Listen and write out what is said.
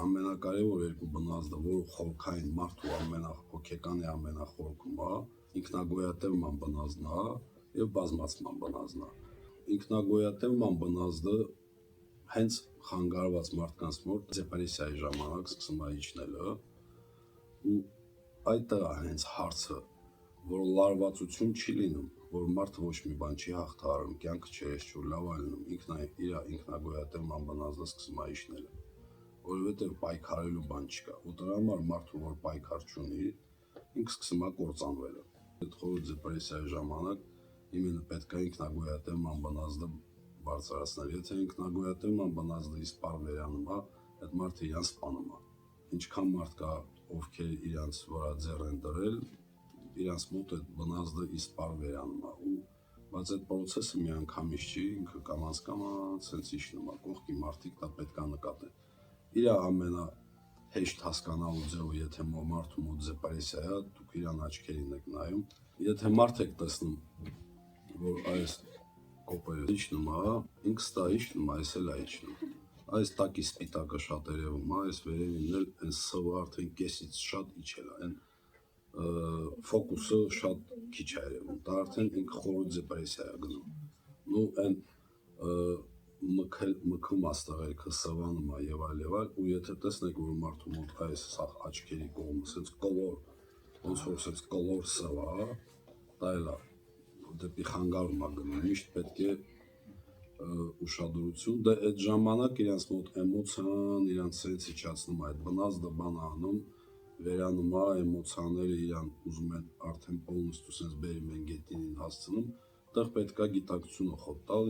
Ամենակարևոր երկու բնազդը, որ խորքային մարդու հոգեկանի ամենախորքում է, ինքնագոյատևման բնազդն է եւ բազմացման բնազդն է։ Ինքնագոյատևման բնազդը հենց խանգարված մարդկանց մոտ դեպրեսիայի ժամանակ սկսում է իջնելը, ու այդ է հենց հարցը, որ լարվածություն չի լինում, որ մարդը ոչ մի բան չի հաղթահարում, կյանքը չերեսչուր լավ է լինում, իր ինքնագոյատևման բնազդը սկսում է իջնելը, որովհետև պայքարելու բան չկա, ու դրա համար մարդու, որ պայքար չունի, ինքը սկսում է կործանվելը։ Այդ խորը դեպրեսիայի ժամանակ իմенно պետք է ինքնագոյատևման բնազդը բարձրացնել, եթե ինքնագոյատևման բնազդը իսպառ վերանում է, այդ մարդը իրան սպանում է։ Ինչքան մարդ կա, ովքեր իրանց վրա ձեռ են դրել, իրանց մոտ այդ բնազդը իսպառ վերանում է, ու բայց այդ պրոցեսը միանգամից չի, ինքը կամաց հենց իջնում է, կողքի մարդիկ դա պետք է նկատեն։ Իր ամենահեշտ հասկանալու ձևը, եթե մարդու մոտ դեպրեսիա է, դուք իրան աչքերին եք նայում, եթե մարդ եք տեսնում, որ այս կոպերը իջնում է, ինքը ստա իջնում, այս էլ է իջնում, այս տակի սպիտակը շատ երևում է, այս վերևինն էլ այն սվը արդեն կեսից շատ իջել է, այն ֆոկուսը շատ քիչ է երևում, դա արդեն ինքը խորը դեպրեսիա է գնում, ու այն մքում է ստղերքը սվանում է եւ այլ, ու եթե տեսնեք, որ մարդու մոտ այս սաղ աչքերի կողմը սենց կլոր, ոնց որ սենց կլոր սվ է, դա էլ է, դեպի խանգարում է գնում, միշտ պետք է ուշադրություն, դե այդ ժամանակ իրանց մոտ էմոցիան իրանց սենց իջացնում է, այդ բնազդը բան անում, վերանում է, էմոցիաները իրան ուզում են արդեն պոլնիստու սենց բերում են գետինին հասցնում, այդտեղ պետք է գիտակցությունը խոտ տալ,